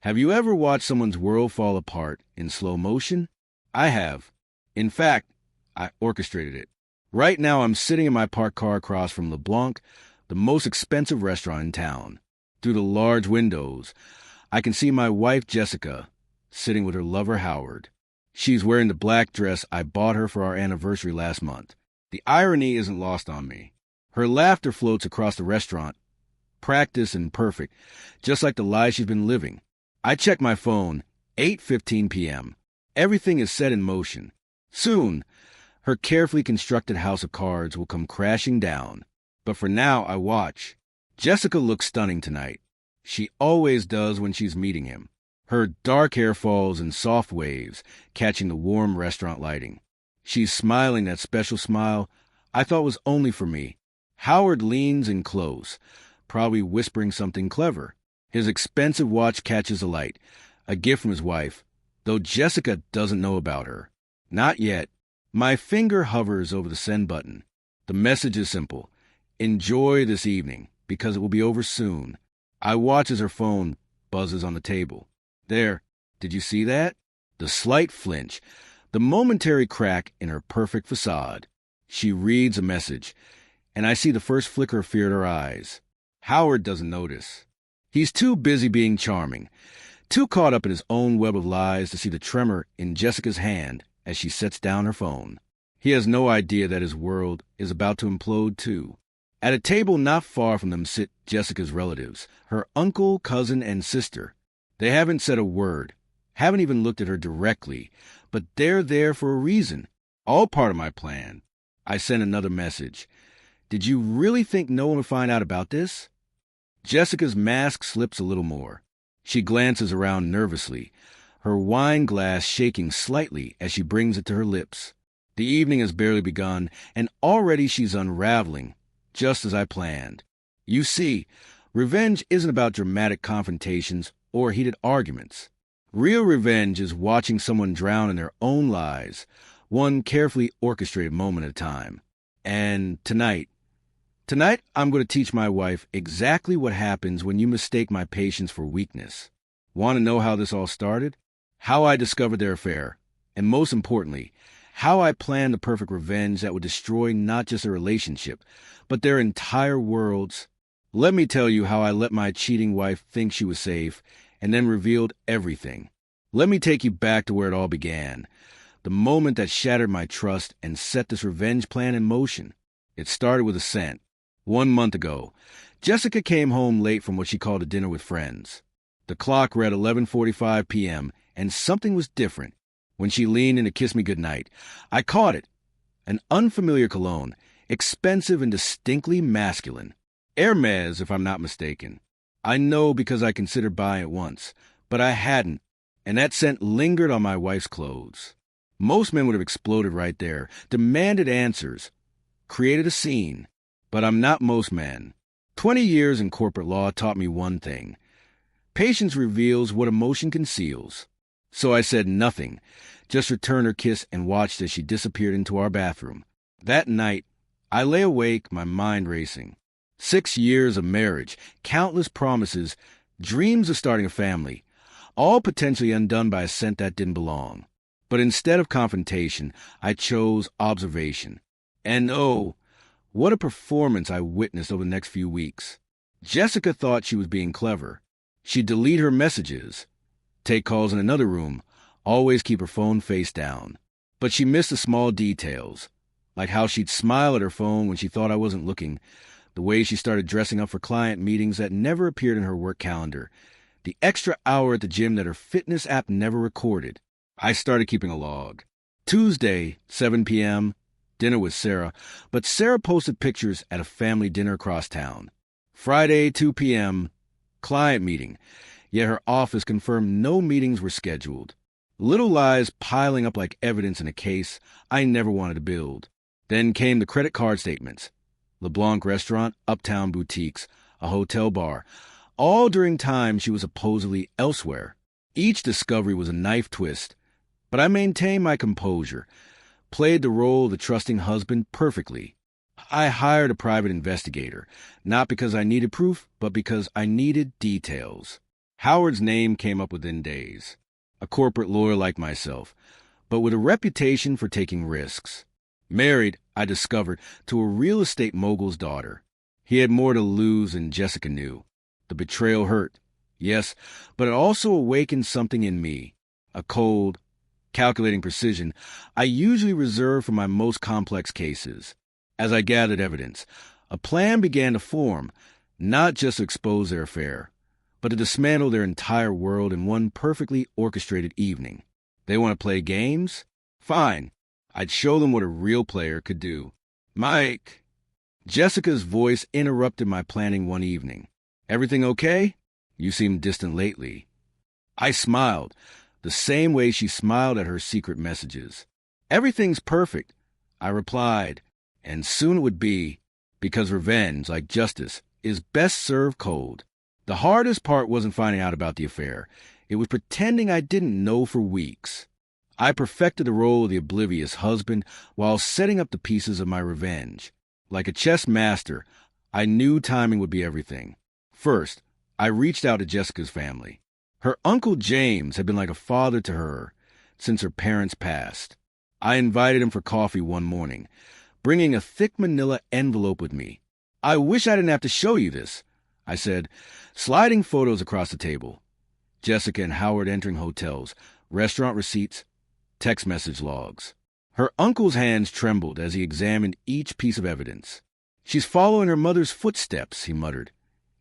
Have you ever watched someone's world fall apart in slow motion? I have. In fact, I orchestrated it. Right now, I'm sitting in my parked car across from LeBlanc, the most expensive restaurant in town. Through the large windows, I can see my wife, Jessica, sitting with her lover, Howard. She's wearing the black dress I bought her for our anniversary last month. The irony isn't lost on me. Her laughter floats across the restaurant, practiced and perfect, just like the life she's been living. I check my phone, 8:15 p.m. Everything is set in motion. Soon, her carefully constructed house of cards will come crashing down. But for now, I watch. Jessica looks stunning tonight. She always does when she's meeting him. Her dark hair falls in soft waves, catching the warm restaurant lighting. She's smiling that special smile I thought was only for me. Howard leans in close, probably whispering something clever. His expensive watch catches the light, a gift from his wife, though Jessica doesn't know about her. Not yet. My finger hovers over the send button. The message is simple. Enjoy this evening, because it will be over soon. I watch as her phone buzzes on the table. There, did you see that? The slight flinch, the momentary crack in her perfect facade. She reads a message, and I see the first flicker of fear in her eyes. Howard doesn't notice. He's too busy being charming, too caught up in his own web of lies to see the tremor in Jessica's hand as she sets down her phone. He has no idea that his world is about to implode too. At a table not far from them sit Jessica's relatives, her uncle, cousin, and sister. They haven't said a word, haven't even looked at her directly, but they're there for a reason, all part of my plan. I send another message. Did you really think no one would find out about this? Jessica's mask slips a little more. She glances around nervously, her wine glass shaking slightly as she brings it to her lips. The evening has barely begun, and already she's unraveling, just as I planned. You see, revenge isn't about dramatic confrontations or heated arguments. Real revenge is watching someone drown in their own lies, one carefully orchestrated moment at a time. And tonight, I'm going to teach my wife exactly what happens when you mistake my patience for weakness. Want to know how this all started? How I discovered their affair, and most importantly, how I planned the perfect revenge that would destroy not just their relationship, but their entire worlds. Let me tell you how I let my cheating wife think she was safe, and then revealed everything. Let me take you back to where it all began, the moment that shattered my trust and set this revenge plan in motion. It started with a scent. 1 month ago, Jessica came home late from what she called a dinner with friends. The clock read 11:45 p.m., and something was different. When she leaned in to kiss me goodnight, I caught it. An unfamiliar cologne, expensive and distinctly masculine. Hermes, if I'm not mistaken. I know because I considered buying it once, but I hadn't, and that scent lingered on my wife's clothes. Most men would have exploded right there, demanded answers, created a scene. But I'm not most men. 20 years in corporate law taught me one thing. Patience reveals what emotion conceals. So I said nothing, just returned her kiss and watched as she disappeared into our bathroom. That night, I lay awake, my mind racing. 6 years of marriage, countless promises, dreams of starting a family, all potentially undone by a scent that didn't belong. But instead of confrontation, I chose observation. And oh, what a performance I witnessed over the next few weeks. Jessica thought she was being clever. She'd delete her messages, take calls in another room, always keep her phone face down. But she missed the small details, like how she'd smile at her phone when she thought I wasn't looking, the way she started dressing up for client meetings that never appeared in her work calendar, the extra hour at the gym that her fitness app never recorded. I started keeping a log. Tuesday, 7 p.m., dinner with Sarah, but Sarah posted pictures at a family dinner across town. Friday, 2 p.m., client meeting, yet her office confirmed no meetings were scheduled. Little lies piling up like evidence in a case I never wanted to build. Then came the credit card statements. LeBlanc restaurant, uptown boutiques, a hotel bar, all during time she was supposedly elsewhere. Each discovery was a knife twist, but I maintained my composure, played the role of the trusting husband perfectly. I hired a private investigator, not because I needed proof, but because I needed details. Howard's name came up within days. A corporate lawyer like myself, but with a reputation for taking risks. Married, I discovered, to a real estate mogul's daughter. He had more to lose than Jessica knew. The betrayal hurt, yes, but it also awakened something in me. A cold, calculating precision I usually reserve for my most complex cases. As I gathered evidence, a plan began to form, not just to expose their affair, but to dismantle their entire world in one perfectly orchestrated evening. They want to play games? Fine. I'd show them what a real player could do. Mike! Jessica's voice interrupted my planning one evening. Everything okay? You seem distant lately. I smiled, the same way she smiled at her secret messages. Everything's perfect, I replied, and soon it would be, because revenge, like justice, is best served cold. The hardest part wasn't finding out about the affair. It was pretending I didn't know for weeks. I perfected the role of the oblivious husband while setting up the pieces of my revenge. Like a chess master, I knew timing would be everything. First, I reached out to Jessica's family. Her Uncle James had been like a father to her since her parents passed. I invited him for coffee one morning, bringing a thick manila envelope with me. I wish I didn't have to show you this, I said, sliding photos across the table. Jessica and Howard entering hotels, restaurant receipts, text message logs. Her uncle's hands trembled as he examined each piece of evidence. She's following her mother's footsteps, he muttered,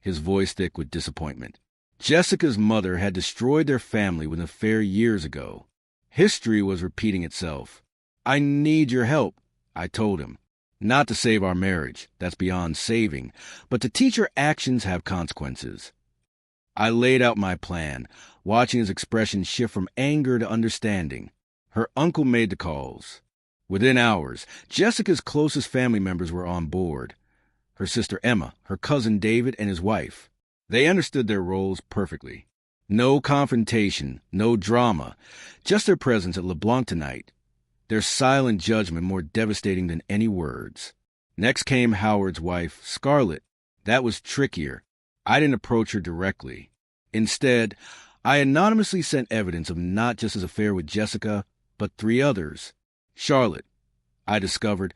his voice thick with disappointment. Jessica's mother had destroyed their family with an affair years ago. History was repeating itself. I need your help, I told him. Not to save our marriage, that's beyond saving, but to teach her actions have consequences. I laid out my plan, watching his expression shift from anger to understanding. Her uncle made the calls. Within hours, Jessica's closest family members were on board. Her sister Emma, her cousin David, and his wife. They understood their roles perfectly. No confrontation, no drama, just their presence at LeBlanc tonight. Their silent judgment more devastating than any words. Next came Howard's wife, Scarlett. That was trickier. I didn't approach her directly. Instead, I anonymously sent evidence of not just his affair with Jessica, but 3 others. Charlotte, I discovered,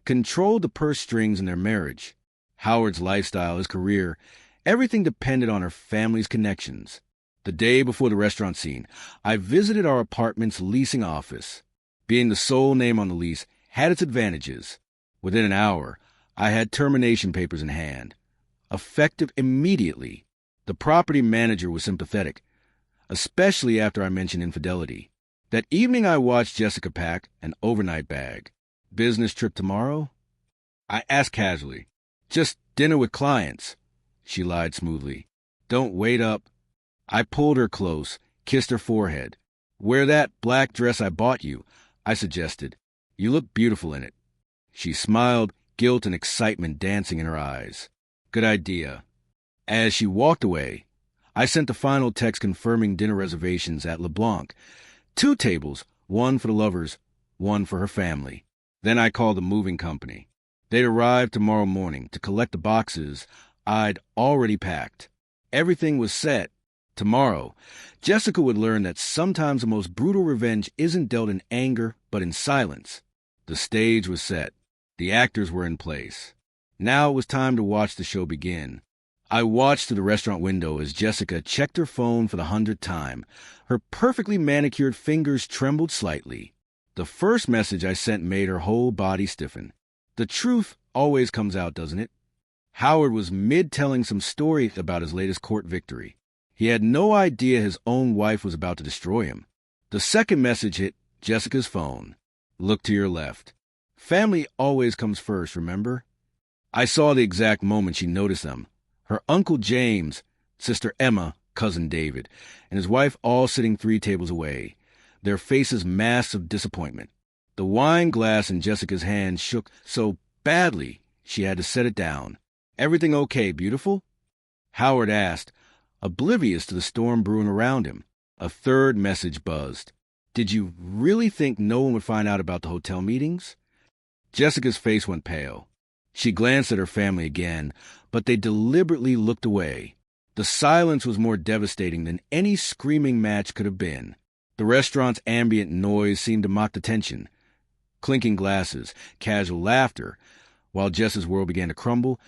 controlled the purse strings in their marriage. Howard's lifestyle, his career, everything depended on her family's connections. The day before the restaurant scene, I visited our apartment's leasing office. Being the sole name on the lease had its advantages. Within an hour, I had termination papers in hand. Effective immediately. The property manager was sympathetic, especially after I mentioned infidelity. That evening I watched Jessica pack an overnight bag. Business trip tomorrow? I asked casually. Just dinner with clients. She lied smoothly. Don't wait up. I pulled her close, kissed her forehead. Wear that black dress I bought you, I suggested. You look beautiful in it. She smiled, guilt and excitement dancing in her eyes. Good idea. As she walked away, I sent the final text confirming dinner reservations at LeBlanc. 2 tables, one for the lovers, one for her family. Then I called the moving company. They'd arrive tomorrow morning to collect the boxes I'd already packed. Everything was set. Tomorrow, Jessica would learn that sometimes the most brutal revenge isn't dealt in anger, but in silence. The stage was set. The actors were in place. Now it was time to watch the show begin. I watched through the restaurant window as Jessica checked her phone for the 100th time. Her perfectly manicured fingers trembled slightly. The first message I sent made her whole body stiffen. The truth always comes out, doesn't it? Howard was mid-telling some story about his latest court victory. He had no idea his own wife was about to destroy him. The second message hit Jessica's phone. Look to your left. Family always comes first, remember? I saw the exact moment she noticed them. Her Uncle James, Sister Emma, Cousin David, and his wife all sitting 3 tables away, their faces masks of disappointment. The wine glass in Jessica's hand shook so badly she had to set it down. Everything okay, beautiful? Howard asked, oblivious to the storm brewing around him. A third message buzzed. Did you really think no one would find out about the hotel meetings? Jessica's face went pale. She glanced at her family again, but they deliberately looked away. The silence was more devastating than any screaming match could have been. The restaurant's ambient noise seemed to mock the tension. Clinking glasses, casual laughter, while Jess's world began to crumble,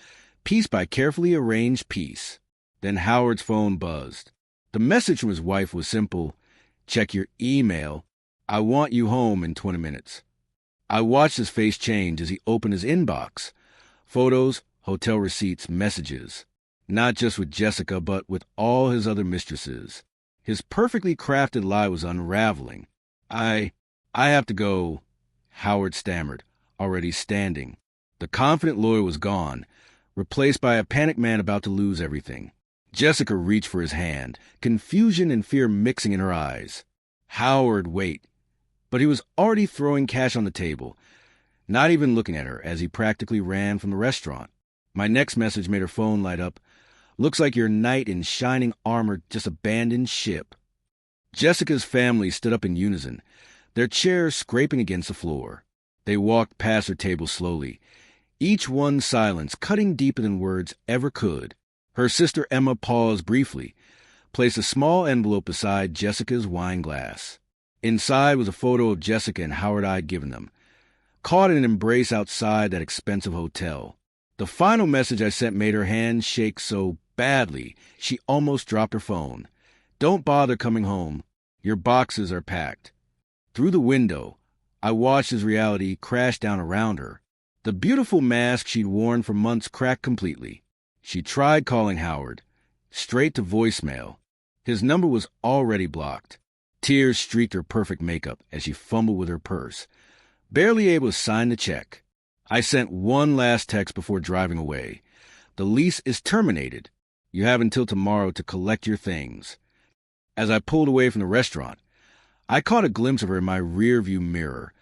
piece by carefully arranged piece. Then Howard's phone buzzed. The message from his wife was simple: check your email. I want you home in 20 minutes. I watched his face change as he opened his inbox. Photos, hotel receipts, messages. Not just with Jessica, but with all his other mistresses. His perfectly crafted lie was unraveling. I have to go, Howard stammered, already standing. The confident lawyer was gone, replaced by a panicked man about to lose everything. Jessica reached for his hand, confusion and fear mixing in her eyes. Howard, wait. But he was already throwing cash on the table, not even looking at her as he practically ran from the restaurant. My next message made her phone light up. Looks like your knight in shining armor just abandoned ship. Jessica's family stood up in unison, their chairs scraping against the floor. They walked past her table slowly, each one silence cutting deeper than words ever could. Her sister Emma paused briefly, placed a small envelope beside Jessica's wine glass. Inside was a photo of Jessica and Howard I'd given them, caught in an embrace outside that expensive hotel. The final message I sent made her hand shake so badly she almost dropped her phone. Don't bother coming home. Your boxes are packed. Through the window, I watched as reality crashed down around her. The beautiful mask she'd worn for months cracked completely. She tried calling Howard, straight to voicemail. His number was already blocked. Tears streaked her perfect makeup as she fumbled with her purse, barely able to sign the check. I sent one last text before driving away. The lease is terminated. You have until tomorrow to collect your things. As I pulled away from the restaurant, I caught a glimpse of her in my rearview mirror.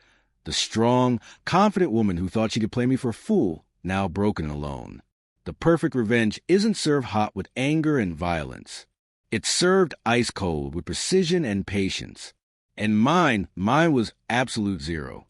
The strong, confident woman who thought she could play me for a fool, now broken and alone. The perfect revenge isn't served hot with anger and violence. It's served ice cold with precision and patience. And mine was absolute zero.